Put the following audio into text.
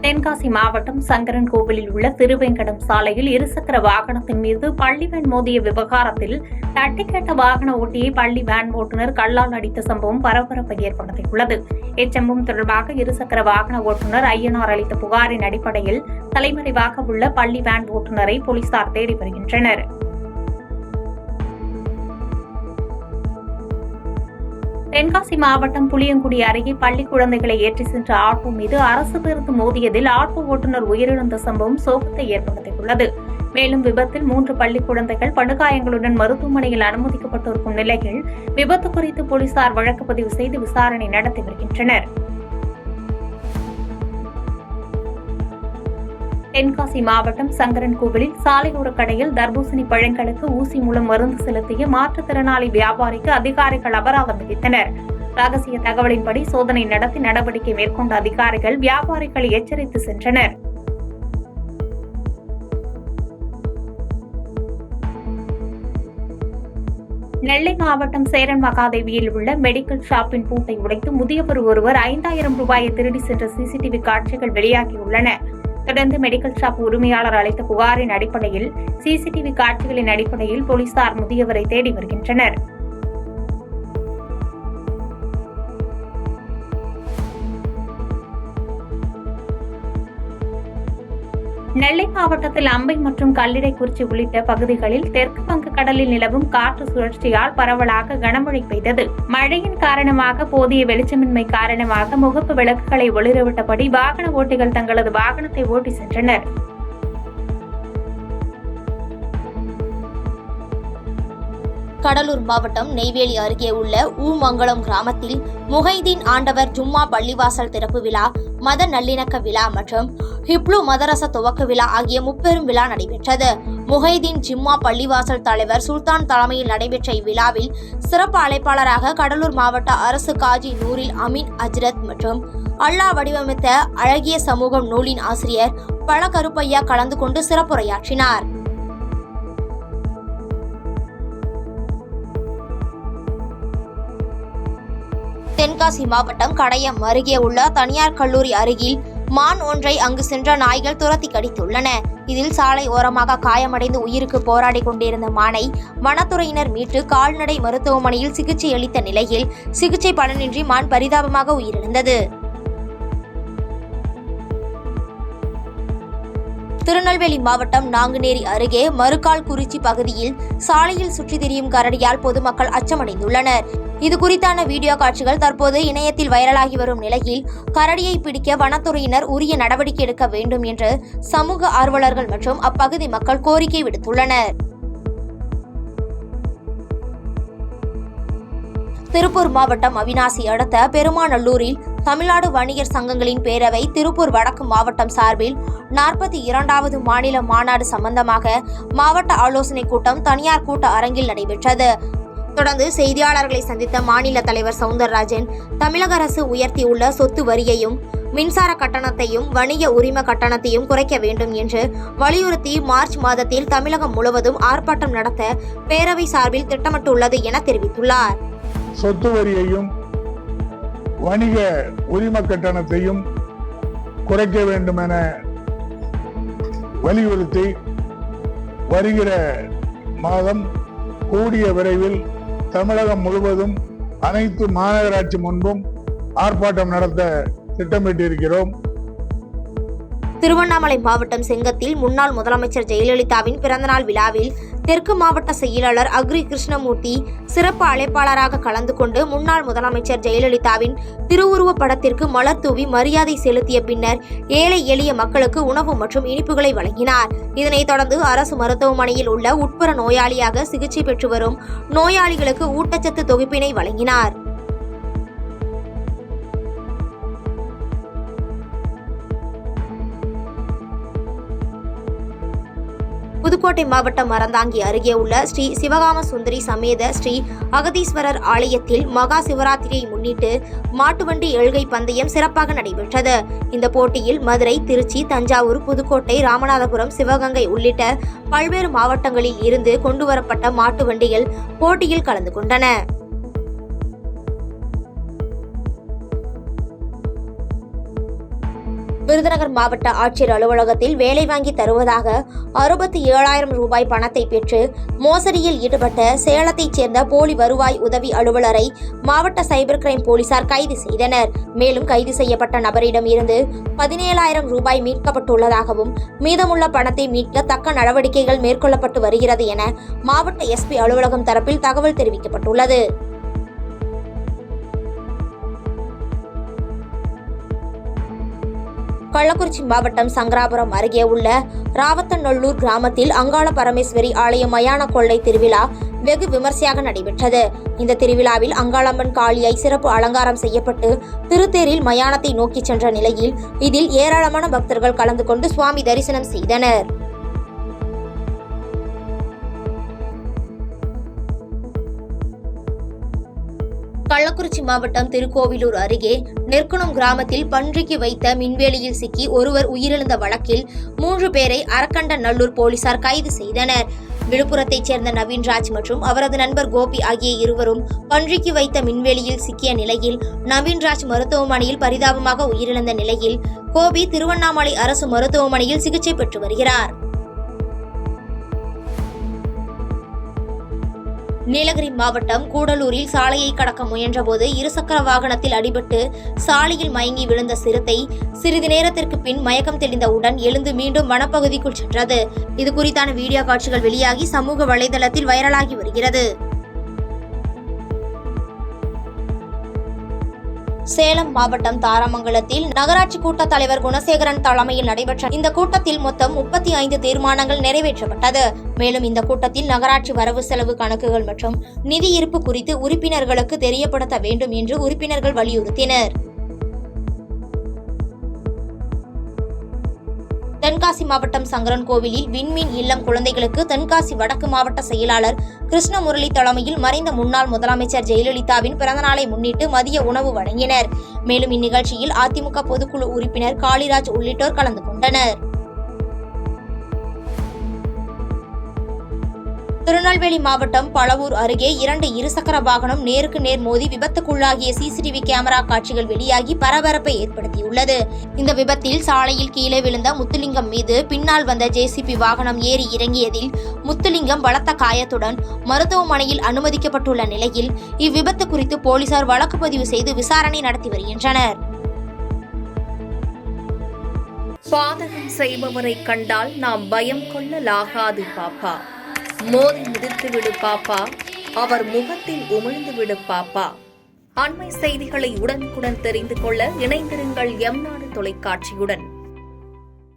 தென்காசி மாவட்டம் சங்கரன்கோவிலில் உள்ள திருவேங்கடம் சாலையில் இருசக்கர வாகனத்தின் மீது பள்ளி வேன் மோதிய விவகாரத்தில் தட்டி கேட்ட வாகன ஓட்டியை பள்ளி வேன் ஓட்டுநர் கல்லால் அடித்த சம்பவம் பரபரப்பை ஏற்படுத்தியுள்ளது. இச்சம்பவம் தொடர்பாக இருசக்கர வாகன ஓட்டுநர் ஐயனார் அளித்த புகாரின் அடிப்படையில் தலைமறைவாக உள்ள பள்ளி வேன் ஓட்டுநரை போலீசார் தேடி வருகின்றனர். தென்காசி மாவட்டம் புளியங்குடி அருகே பள்ளி குழந்தைகளை ஏற்றி சென்ற ஆட்டோ மீது அரசு பேருந்து மோதியதில் ஆட்டோ ஓட்டுநர் உயிரிழந்த சம்பவம் சோகத்தை ஏற்படுத்தியுள்ளது. மேலும் விபத்தில் 3 பள்ளி குழந்தைகள் படுகாயங்களுடன் மருத்துவமனையில் அனுமதிக்கப்பட்டிருக்கும் நிலையில் விபத்து குறித்து போலீசார் வழக்கு பதிவு செய்து விசாரணை நடத்தி வருகின்றனர். தென்காசி மாவட்டம் சங்கரன்கோவிலில் சாலையோர கடையில் தர்பூசணி பழங்களுக்கு ஊசி மூலம் மருந்து செலுத்திய மாற்றுத்திறனாளி வியாபாரிக்கு அதிகாரிகள் அபராதம் விதித்தனர். ரகசிய தகவலின்படி சோதனை நடத்தி நடவடிக்கை மேற்கொண்ட அதிகாரிகள் வியாபாரிகளை எச்சரித்து சென்றனர். நெல்லை மாவட்டம் சேரன் மகாதேவியில் உள்ள மெடிக்கல் ஷாப்பின் பூட்டை உடைத்து முதியவர் ஒருவர் 5000 ரூபாயை திருடி சென்ற சிசிடிவி காட்சிகள் வெளியாகியுள்ளன. தொடர்ந்து மெடிக்கல் ஷாப் உரிமையாளர் அளித்த புகாரின் அடிப்படையில் சிசிடிவி காட்சிகளின் அடிப்படையில் போலீசார் முதியவரை தேடி வருகின்றனர். நெல்லை மாவட்டத்தில் அம்பை மற்றும் கல்லிடைக்குறிச்சி உள்ளிட்ட பகுதிகளில் தெற்கு வங்க கடலில் நிலவும் காற்று சுழற்சியால் பரவலாக கனமழை பெய்தது. மழையின் காரணமாக போதிய வெளிச்சமின்மை காரணமாக முகப்பு விளக்குகளை ஒளிரவிட்டபடி வாகன ஓட்டிகள் தங்களது வாகனத்தை ஓட்டி சென்றனர். கடலூர் மாவட்டம் நெய்வேலி அருகே உள்ள ஊமங்கலம் கிராமத்தில் முஹைதீன் ஆண்டவர் ஜும்மா பள்ளிவாசல் திறப்பு விழா, மத நல்லிணக்க விழா மற்றும் ஹிப்லு மதரச துவக்க விழா ஆகிய முப்பெரும் விழா நடைபெற்றது. முஹைதீன் ஜும்மா பள்ளிவாசல் தலைவர் சுல்தான் தலைமையில் நடைபெற்ற இவ்விழாவில் சிறப்பு அழைப்பாளராக கடலூர் மாவட்ட அரசு காஜி நூரில் அமீன் அஜ்ரத் மற்றும் அல்லாஹ் வடிவமைத்த அழகிய சமூகம் நூலின் ஆசிரியர் பழ கருப்பையா கலந்து கொண்டு சிறப்புரையாற்றினார். தென்காசி மாவட்டம் கடையம் அருகே உள்ள தனியார் கல்லூரி அருகில் மான் ஒன்றை அங்கு சென்ற நாய்கள் துரத்தி கடித்துள்ளன. இதில் சாலை ஓரமாக காயமடைந்து உயிருக்கு போராடி கொண்டிருந்த மானை வனத்துறையினர் மீட்டு கால்நடை மருத்துவமனையில் சிகிச்சை அளித்த நிலையில் சிகிச்சை பலனின்றி மான் பரிதாபமாக உயிரிழந்தது. திருநெல்வேலி மாவட்டம் நாங்குநேரி அருகே மறுகால்குறிச்சி பகுதியில் சாலையில் சுற்றித் திரியும் கரடியால் பொதுமக்கள் அச்சமடைந்துள்ளனர். இது குறித்தான வீடியோ காட்சிகள் தற்போது இணையத்தில் வைரலாகி வரும் நிலையில் கரடியை பிடிக்க வனத்துறையினர் உரிய நடவடிக்கை எடுக்க வேண்டும் என்று சமூக ஆர்வலர்கள் மற்றும் அப்பகுதி மக்கள் கோரிக்கை விடுத்துள்ளனர். திருப்பூர் மாவட்டம் அவிநாசி அடுத்த பெருமாநல்லூரில் தமிழ்நாடு வணிகர் சங்கங்களின் பேரவை திருப்பூர் வடக்கு மாவட்டம் சார்பில் 42வது மாநில மாநாடு சம்பந்தமாக மாவட்ட ஆலோசனை கூட்டம் தனியார் கூட்ட அரங்கில் நடைபெற்றது. தொடர்ந்து செய்தியாளர்களை சந்தித்த மாநில தலைவர் சவுந்தரராஜன் தமிழக அரசு உயர்த்தியுள்ள சொத்து வரியையும் மின்சார கட்டணத்தையும் வணிக உரிம கட்டணத்தையும் குறைக்க வேண்டும் என்று வலியுறுத்தி மார்ச் மாதத்தில் தமிழகம் முழுவதும் ஆர்ப்பாட்டம் நடத்த பேரவை சார்பில் திட்டமிட்டுள்ளது என தெரிவித்துள்ளார். சொத்து வரியையும் வணிக உரிம கட்டணத்தையும் குறைக்க வேண்டும் என வலியுறுத்தி வருகிற மாதம் கூடிய விரைவில் தமிழகம் முழுவதும் அனைத்து மாநகராட்சி முன்பும் ஆர்ப்பாட்டம் நடத்த திட்டமிட்டிருக்கிறோம். திருவண்ணாமலை மாவட்டம் செங்கத்தில் முன்னாள் முதலமைச்சர் ஜெயலலிதாவின் பிறந்தநாள் விழாவில் தெற்கு மாவட்ட செயலாளர் அக்ரி கிருஷ்ணமூர்த்தி சிறப்பு அழைப்பாளராக கலந்து கொண்டு முன்னாள் முதலமைச்சர் ஜெயலலிதாவின் திருவுருவ படத்திற்கு மலர் தூவி மரியாதை செலுத்திய பின்னர் ஏழை எளிய மக்களுக்கு உணவு மற்றும் இனிப்புகளை வழங்கினார். இதனைத் தொடர்ந்து அரசு மருத்துவமனையில் உள்ள உட்புற நோயாளியாக சிகிச்சை பெற்று வரும் நோயாளிகளுக்கு ஊட்டச்சத்து தொகுப்பினை வழங்கினார். புதுக்கோட்டை மாவட்டம் அறந்தாங்கி அருகே உள்ள ஸ்ரீ சிவகாம சுந்தரி சமேத ஸ்ரீ அகதீஸ்வரர் ஆலயத்தில் மகா சிவராத்திரியை முன்னிட்டு மாட்டுவண்டி எழுகை பந்தயம் சிறப்பாக நடைபெற்றது. இந்த போட்டியில் மதுரை, திருச்சி, தஞ்சாவூர், புதுக்கோட்டை, ராமநாதபுரம், சிவகங்கை உள்ளிட்ட பல்வேறு மாவட்டங்களில் இருந்து கொண்டுவரப்பட்ட மாட்டு வண்டிகள் போட்டியில் கலந்து கொண்டன. விருதுநகர் மாவட்ட ஆட்சியர் அலுவலகத்தில் வேலை வாங்கி தருவதாக 67,000 ரூபாய் பணத்தை பெற்று மோசடியில் ஈடுபட்ட சேலத்தைச் சேர்ந்த போலி வருவாய் உதவி அலுவலரை மாவட்ட சைபர் கிரைம் போலீசார் கைது செய்தனர். மேலும் கைது செய்யப்பட்ட நபரிடம் இருந்து 17,000 ரூபாய் மீட்கப்பட்டுள்ளதாகவும் மீதமுள்ள பணத்தை மீட்க தக்க நடவடிக்கைகள் மேற்கொள்ளப்பட்டு வருகிறது என மாவட்ட எஸ்பி அலுவலகம் தரப்பில் தகவல் தெரிவிக்கப்பட்டுள்ளது. கள்ளக்குறிச்சி மாவட்டம் சங்கராபுரம் அருகே உள்ள ராவத்தநல்லூர் கிராமத்தில் அங்காள பரமேஸ்வரி ஆலய மயான கொள்ளை திருவிழா வெகு விமர்சையாக நடைபெற்றது. இந்த திருவிழாவில் அங்காளம்மன் காளியை சிறப்பு அலங்காரம் செய்யப்பட்டு திருத்தேரில் மயானத்தை நோக்கி சென்ற நிலையில் இதில் ஏராளமான பக்தர்கள் கலந்து கொண்டு சுவாமி தரிசனம் செய்தனர். கள்ளக்குறிச்சி மாவட்டம் திருக்கோவிலூர் அருகே நெற்குணம் கிராமத்தில் பன்றிக்கு வைத்த மின்வேலியில் சிக்கி ஒருவர் உயிரிழந்த வழக்கில் 3 பேரை அரக்கண்டநல்லூர் போலீசார் கைது செய்தனர். விழுப்புரத்தைச் சேர்ந்த நவீன்ராஜ் மற்றும் அவரது நண்பர் கோபி ஆகிய இருவரும் பன்றிக்கு வைத்த மின்வேலியில் சிக்கிய நிலையில் நவீன்ராஜ் மருத்துவமனையில் பரிதாபமாக உயிரிழந்த நிலையில் கோபி திருவண்ணாமலை அரசு மருத்துவமனையில் சிகிச்சை பெற்று வருகிறார். நீலகிரி மாவட்டம் கூடலூரில் சாலையை கடக்க முயன்றபோது இருசக்கர வாகனத்தில் அடிபட்டு சாலையில் மயங்கி விழுந்த சிறுத்தை சிறிது நேரத்திற்கு பின் மயக்கம் தெளிந்தவுடன் எழுந்து மீண்டும் வனப்பகுதிக்குள் சென்றது. இது குறித்தான வீடியோ காட்சிகள் வெளியாகி சமூக வலைதளத்தில் வைரலாகி வருகிறது. சேலம் மாவட்டம் தாராமங்கலத்தில் நகராட்சி கூட்டத் தலைவர் குணசேகரன் தலைமையில் நடைபெற்ற இந்த கூட்டத்தில் மொத்தம் 35 தீர்மானங்கள் நிறைவேற்றப்பட்டது. மேலும் இந்த கூட்டத்தில் நகராட்சி வரவு செலவு கணக்குகள் மற்றும் நிதி இருப்பு குறித்து உறுப்பினர்களுக்கு தெரியப்படுத்த வேண்டும் என்று உறுப்பினர்கள் வலியுறுத்தினர். தென்காசி மாவட்டம் சங்கரன்கோவிலில் விண்மீன் இல்லம் குழந்தைகளுக்கு தென்காசி வடக்கு மாவட்ட செயலாளர் கிருஷ்ணமுரளி தலைமையில் மறைந்த முன்னாள் முதலமைச்சர் ஜெயலலிதாவின் பிறந்தநாளை முன்னிட்டு மதிய உணவு வழங்கினர். மேலும் இந்நிகழ்ச்சியில் அதிமுக பொதுக்குழு உறுப்பினர் காளிராஜ் உள்ளிட்டோர் கலந்து கொண்டனர். திருநெல்வேலி மாவட்டம் பழவூர் அருகே 2 இருசக்கர வாகனம் நேருக்கு நேர் மோதி விபத்துக்குள்ளாகிய சிசிடிவி கேமரா காட்சிகள் வெளியாகி பரபரப்பை ஏற்படுத்தியுள்ளது. இந்த விபத்தில் சாலையில் கீழே விழுந்த முத்துலிங்கம் மீது பின்னால் வந்த ஜேசிபி வாகனம் ஏறி இறங்கியதில் முத்துலிங்கம் பலத்த காயத்துடன் மருத்துவமனையில் அனுமதிக்கப்பட்டுள்ள நிலையில் இவ்விபத்து குறித்து போலீசார் வழக்கு பதிவு செய்து விசாரணை நடத்தி வருகின்றனர். பாதகம் செய்பவரை கண்டால் நாம் பயம் கொள்ளலாகாது பாப்பா. மோதி மிதித்து விடு பாப்பா, அவர் முகத்தில் உமிழ்ந்து விடு பாப்பா. அண்மை செய்திகளை உடனுக்குடன் தெரிந்து கொள்ள இணைந்திருங்கள் எம் நாடு தொலைக்காட்சியுடன்.